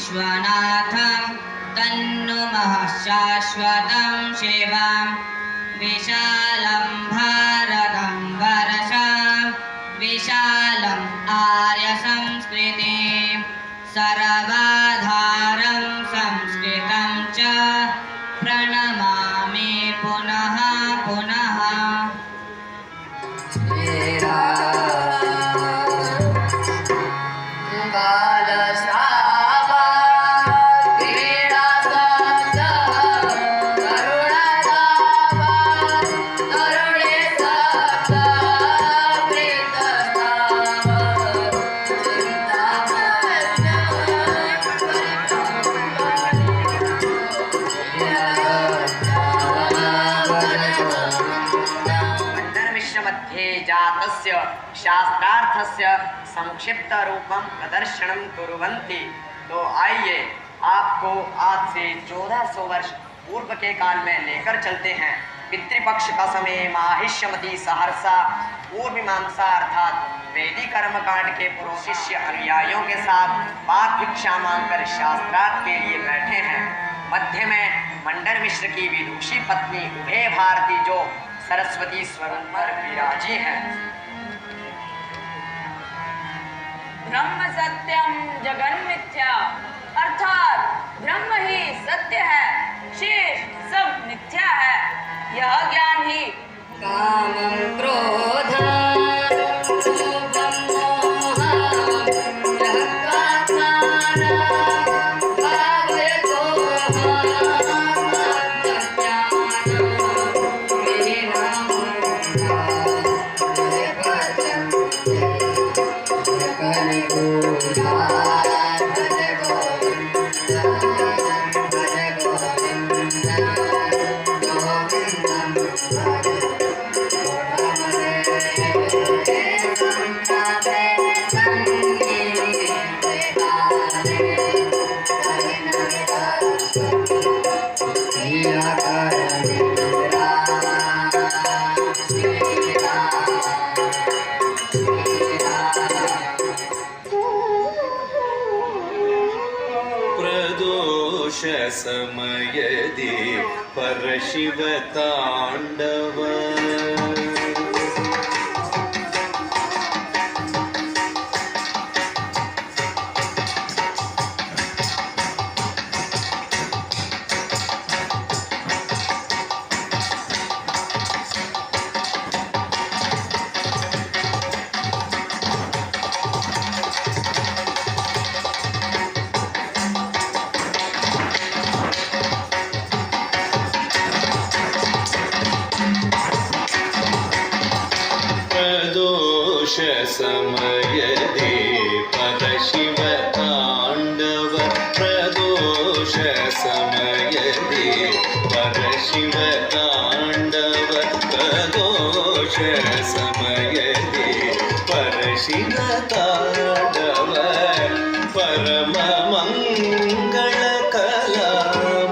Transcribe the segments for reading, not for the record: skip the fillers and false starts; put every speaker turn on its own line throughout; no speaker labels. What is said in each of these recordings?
विश्वनाथं तन्नुमः शाश्वतं शिवं विशालं भारतं वर्षं विशालम् आर्यसंस्कृतिं सर्वाधारं संस्कृतं च प्रणमामि पुनः पुनः।
शास्त्रार्थस्य संक्षिप्त रूपम प्रदर्शनम कुर्वन्ति। तो आइए आपको आज से 1400 वर्ष पूर्व के काल में लेकर चलते हैं। पितृपक्ष का समय माहिष्यमती सहरसा पूर्व मीमांसा अर्थात वैदिक कर्मकांड के पूर्व शिष्य अनुयायियों के साथ पाक भिक्षा मांगकर शास्त्रार्थ के लिए बैठे हैं। मध्य में मंडन मिश्र की विदुषी पत्नी उभय भारती जो सरस्वती स्वरूप पर विराजी हैं।
ब्रह्म सत्यम जगन मिथ्या अर्थात ब्रह्म ही सत्य है, शेष सब मिथ्या है। यह ज्ञान ही कामं क्रोधं
समयदि परशिव तांडव समयदि परशिव तांडव प्रदोष समयदि परशिव तांडव प्रदोष समयदि परशिव तांडव परम मंगल कला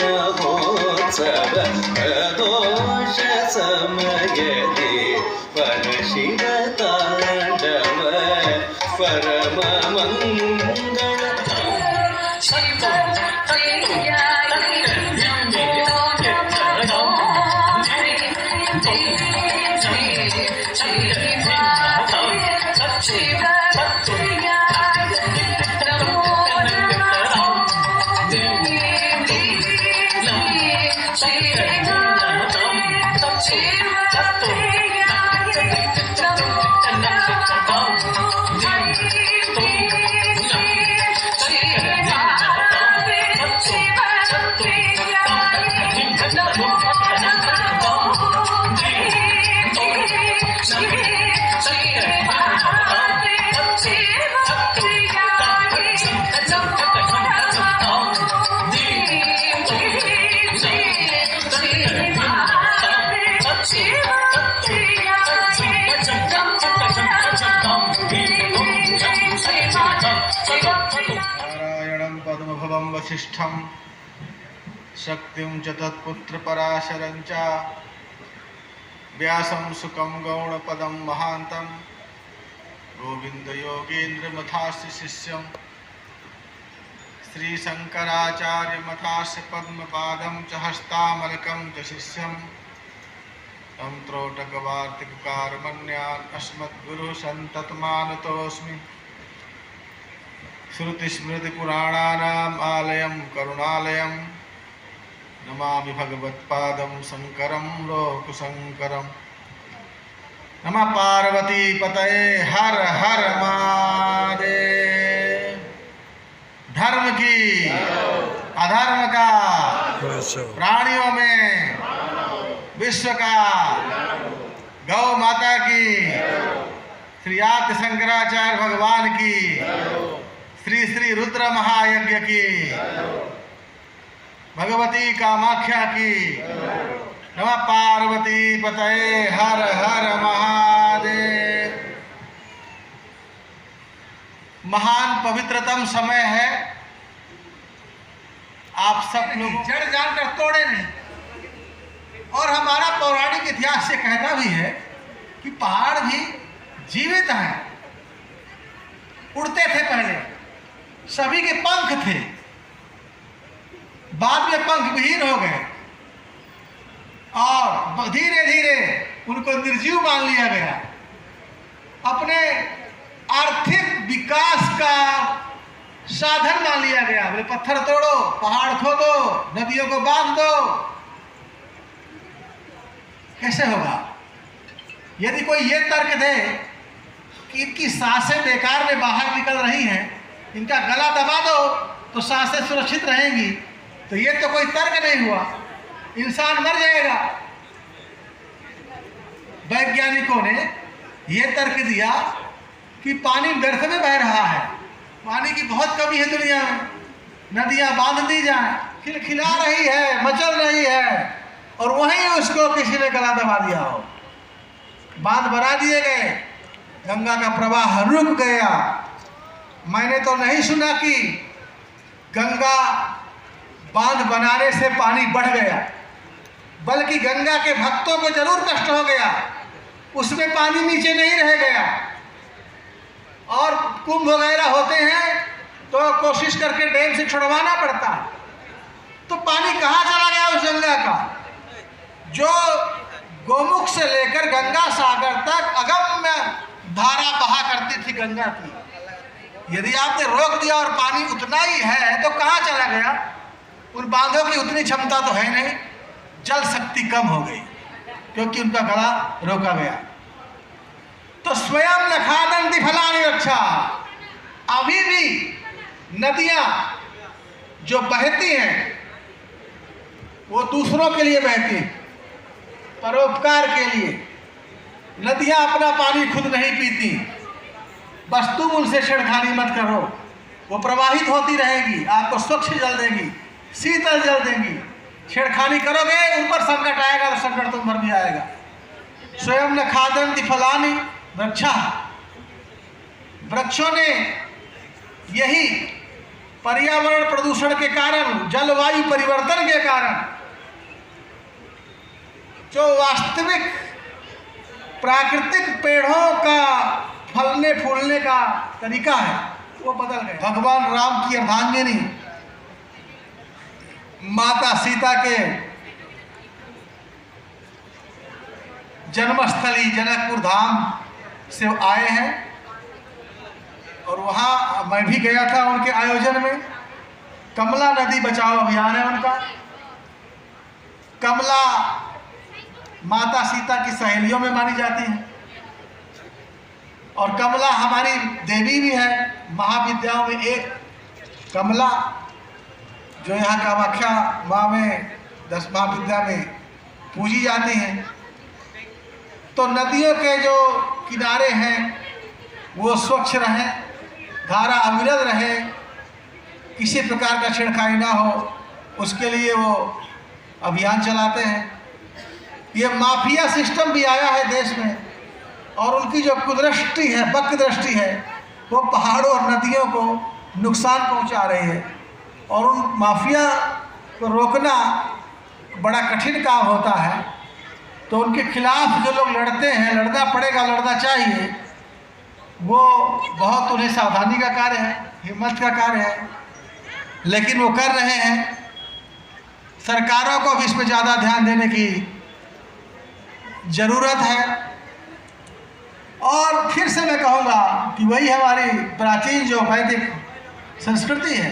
महोत्सव प्रदोष समयदि परशिव परम मंगल
नारायणं पद्मभवं वसिष्ठं शक्तिं च तत्पुत्र पराशरं च व्यासं सुकं गौणपदं महान्तं गोविंद योगेन्द्र मथास्य शिष्यं श्री शंकराचार्य मथास्य पद्मपादं च हस्तामलकं च शिष्यं तं त्रोटकवार्तिककारमन्यान् अस्मद्गुरुः सन्ततमानतोऽस्मि। श्रुतिस्मृतिपुराणानाम् आलयं करुणालयं नमामि भगवत्पादं शङ्करं लोकशङ्करम्। नमः पार्वती पतये हर हर महादेव। धर्म की अधर्म का प्राणियों में विश्व का गौ माता की श्री आद्य शंकराचार्य भगवान की श्री श्री रुद्र महायज्ञ की भगवती कामाख्या की नमः पार्वती पतये हर हर महादेव। महान पवित्रतम समय है। आप सब लोग जड़ जानकर तोड़े नहीं। और हमारा पौराणिक इतिहास से कहता भी है कि पहाड़ भी जीवित हैं, उड़ते थे पहले, सभी के पंख थे, बाद में पंख विहीन हो गए और धीरे धीरे उनको निर्जीव मान लिया गया। अपने आर्थिक विकास का साधन मान लिया गया। बोले पत्थर तोड़ो, पहाड़ खोदो, नदियों को बांध दो। कैसे होगा? यदि कोई ये तर्क दे कि इनकी सांसें बेकार में बाहर निकल रही हैं, इनका गला दबा दो तो सांसें सुरक्षित रहेंगी, तो ये तो कोई तर्क नहीं हुआ, इंसान मर जाएगा। वैज्ञानिकों ने ये तर्क दिया कि पानी व्यर्थ में बह रहा है, पानी की बहुत कमी है दुनिया में, नदियां बांध दी जाए, खिलखिला रही है, मचल रही है, और वहीं उसको किसी ने गला दबा दिया हो। बांध बना दिए गए, गंगा का प्रवाह रुक गया। मैंने तो नहीं सुना कि गंगा बांध बनाने से पानी बढ़ गया, बल्कि गंगा के भक्तों को जरूर कष्ट हो गया, उसमें पानी नीचे नहीं रह गया। और कुंभ वगैरह होते हैं तो कोशिश करके डैम से छुड़वाना पड़ता है, तो पानी कहाँ चला गया उस गंगा का, जो गोमुख से लेकर गंगा सागर तक अगम्य धारा बहा करती थी गंगा की। यदि आपने रोक दिया और पानी उतना ही है तो कहाँ चला गया? उन बांधों की उतनी क्षमता तो है नहीं, जल शक्ति कम हो गई क्योंकि उनका गला रोका गया। तो स्वयं न खादन्ति फलानि रक्षा। अभी भी नदियां जो बहती हैं वो दूसरों के लिए बहती हैं, परोपकार के लिए। नदियां अपना पानी खुद नहीं पीती, बस तुम उनसे छेड़खानी मत करो, वो प्रवाहित होती रहेगी, आपको स्वच्छ जल देंगी, शीतल जल देंगी। छेड़खानी करोगे उन पर संकट आएगा तो संकट तुम पर भी आएगा। स्वयं न खादन्ति फलानि वृक्षा। वृक्षों ने यही पर्यावरण प्रदूषण के कारण, जलवायु परिवर्तन के कारण, जो वास्तविक प्राकृतिक पेड़ों का फलने फूलने का तरीका है वो बदल गया। भगवान राम की अर्धांगिनी माता सीता के जन्मस्थली जनकपुर धाम से आए हैं और वहाँ मैं भी गया था उनके आयोजन में। कमला नदी बचाओ अभियान है उनका। कमला माता सीता की सहेलियों में मानी जाती है और कमला हमारी देवी भी है। महाविद्याओं में एक कमला जो यहाँ कामाख्या माँ में 10 महाविद्या में पूजी जाती हैं। तो नदियों के जो किनारे हैं वो स्वच्छ रहें, धारा अविरल रहे, किसी प्रकार का छेड़खानी ना हो, उसके लिए वो अभियान चलाते हैं। ये माफिया सिस्टम भी आया है देश में और उनकी जो कुदृष्टि है, बक दृष्टि है, वो पहाड़ों और नदियों को नुकसान पहुंचा रही है और उन माफिया को रोकना बड़ा कठिन काम होता है। तो उनके खिलाफ जो लोग लड़ते हैं, लड़ना पड़ेगा, लड़ना चाहिए, वो बहुत उन्हें सावधानी का कार्य है, हिम्मत का कार्य है। लेकिन वो कर रहे हैं। सरकारों को भी इस पर ज़्यादा ध्यान देने की ज़रूरत है। और फिर से मैं कहूँगा कि वही हमारी प्राचीन जो वैदिक संस्कृति है,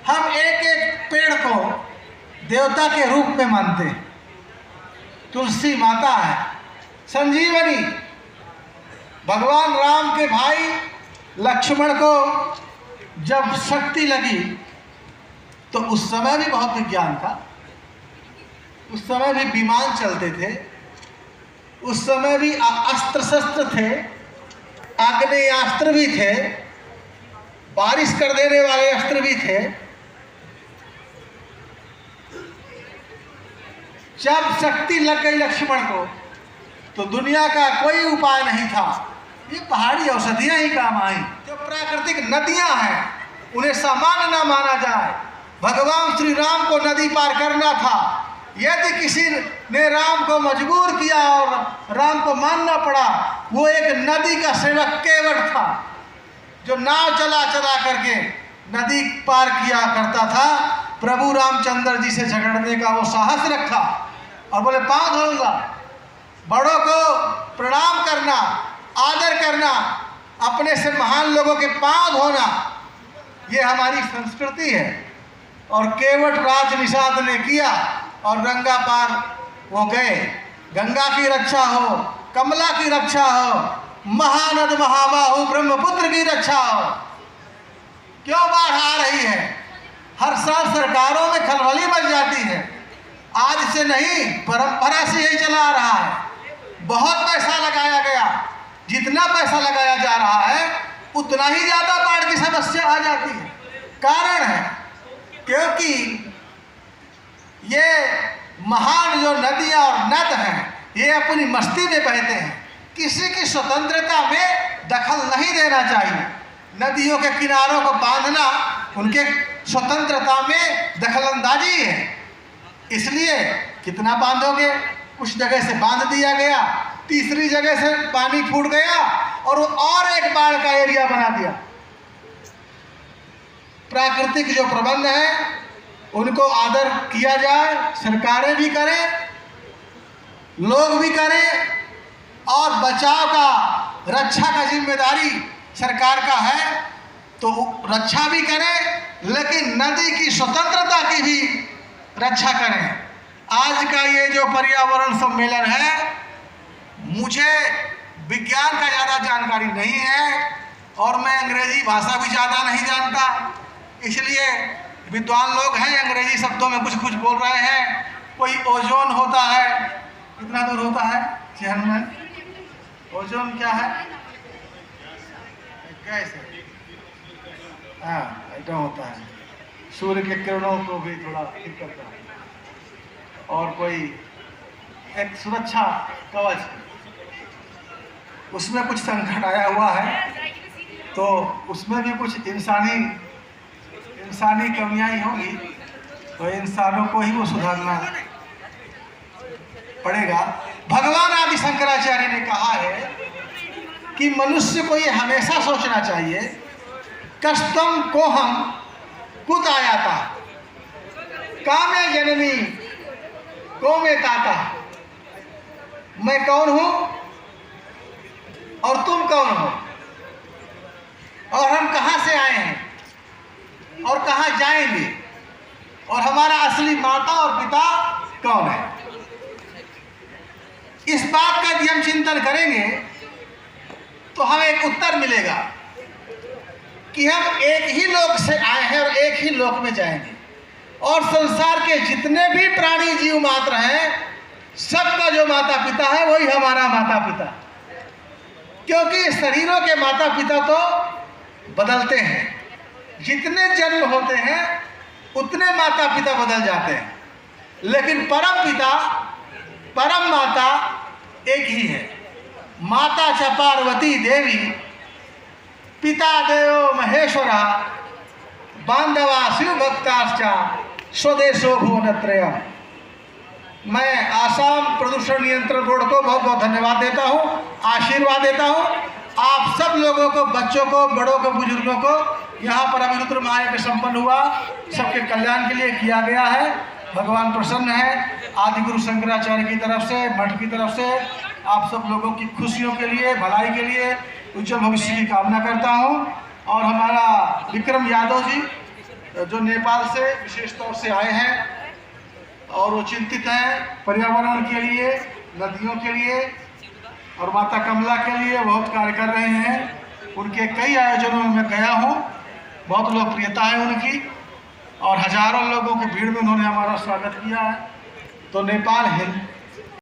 हम एक एक पेड़ को देवता के रूप में मानते हैं। तुलसी माता है, संजीवनी। भगवान राम के भाई लक्ष्मण को जब शक्ति लगी तो उस समय भी बहुत विज्ञान था, उस समय भी विमान चलते थे, उस समय भी अस्त्र शस्त्र थे, आग्नेयास्त्र भी थे, बारिश कर देने वाले अस्त्र भी थे। जब शक्ति लग गई लक्ष्मण को तो दुनिया का कोई उपाय नहीं था, ये पहाड़ी औषधियां ही काम आई। जो प्राकृतिक नदियां हैं उन्हें सामान्य ना माना जाए। भगवान श्री राम को नदी पार करना था। यदि किसी ने राम को मजबूर किया और राम को मानना पड़ा, वो एक नदी का सेवक केवट था जो नाव चला चला करके नदी पार किया करता था। प्रभु रामचंद्र जी से झगड़ने का वो साहस रखा और बोले पाँव धोऊंगा। बड़ों को प्रणाम करना, आदर करना, अपने से महान लोगों के पाँव धोना, ये हमारी संस्कृति है। और केवट राज निषाद ने किया और गंगा पार वो गए। गंगा की रक्षा हो, कमला की रक्षा हो, महानद महाबाहु ब्रह्मपुत्र की रक्षा हो। क्यों बाढ़ आ रही है? हर साल सरकारों में खलबली मच जाती है। आज से नहीं, परंपरा से यही चला आ रहा है। बहुत पैसा लगाया गया, जितना पैसा लगाया जा रहा है उतना ही ज़्यादा बाढ़ की समस्या आ जाती है। कारण है क्योंकि ये महान जो नदियाँ और नद हैं, ये अपनी मस्ती में बहते हैं। किसी की स्वतंत्रता में दखल नहीं देना चाहिए। नदियों के किनारों को बांधना उनके स्वतंत्रता में दखलंदाजी है। इसलिए कितना बांधोगे? कुछ जगह से बांध दिया गया, तीसरी जगह से पानी फूट गया और वो और एक बाढ़ का एरिया बना दिया। प्राकृतिक जो प्रबंध है उनको आदर किया जाए, सरकारें भी करें, लोग भी करें। और बचाव का, रक्षा का जिम्मेदारी सरकार का है तो रक्षा भी करें, लेकिन नदी की स्वतंत्रता की भी रक्षा करें। आज का ये जो पर्यावरण सम्मेलन है, मुझे विज्ञान का ज़्यादा जानकारी नहीं है और मैं अंग्रेजी भाषा भी ज़्यादा नहीं जानता, इसलिए विद्वान लोग हैं, अंग्रेजी शब्दों में कुछ कुछ बोल रहे हैं। कोई ओजोन होता है, कितना दूर होता है शहर में? ओजोन क्या है? कैसे? हाँ, ऐसा होता है। सूर्य के किरणों को भी थोड़ा ठीक करता है। और कोई एक सुरक्षा कवच, उसमें कुछ संकट आया हुआ है तो उसमें भी कुछ इंसानी कमियां ही होगी, तो इंसानों को ही वो सुधारना पड़ेगा। भगवान आदि शंकराचार्य ने कहा है कि मनुष्य को ये हमेशा सोचना चाहिए, कष्टम को हम कुत आयाता, कामे जननी को में ताता। मैं कौन हूँ और तुम कौन हो, और हम कहाँ से आए हैं और कहाँ जाएंगे, और हमारा असली माता और पिता कौन है। इस बात का यदि हम चिंतन करेंगे तो हमें एक उत्तर मिलेगा कि हम एक ही लोक से आए हैं और एक ही लोक में जाएंगे। और संसार के जितने भी प्राणी जीव मात्र हैं, सबका जो माता पिता है वही हमारा माता पिता, क्योंकि शरीरों के माता पिता तो बदलते हैं। जितने जन्म होते हैं उतने माता पिता बदल जाते हैं, लेकिन परम पिता, परम माता एक ही है। माता च पार्वती देवी, पिता देवो महेश्वरा, बांधवा शिव भक्ताश्चा, स्वदेशो भुवनत्रयम्। मैं आसाम प्रदूषण नियंत्रण बोर्ड को बहुत बहुत धन्यवाद देता हूँ, आशीर्वाद देता हूँ। आप सब लोगों को, बच्चों को, बड़ों को, बुजुर्गों को यहाँ पर अभी रुद्र महायज्ञ संपन्न हुआ, सबके कल्याण के लिए किया गया है। भगवान प्रसन्न है। आदि गुरु शंकराचार्य की तरफ से, मठ की तरफ से आप सब लोगों की खुशियों के लिए, भलाई के लिए, उज्जवल भविष्य की कामना करता हूँ। और हमारा विक्रम यादव जी जो नेपाल से विशेष तौर से आए हैं और वो चिंतित हैं पर्यावरण के लिए, नदियों के लिए और माता कमला के लिए बहुत कार्य कर रहे हैं। उनके कई आयोजनों में मैं गया हूँ, बहुत लोकप्रियता है उनकी और हजारों लोगों की भीड़ में उन्होंने हमारा स्वागत किया है। तो नेपाल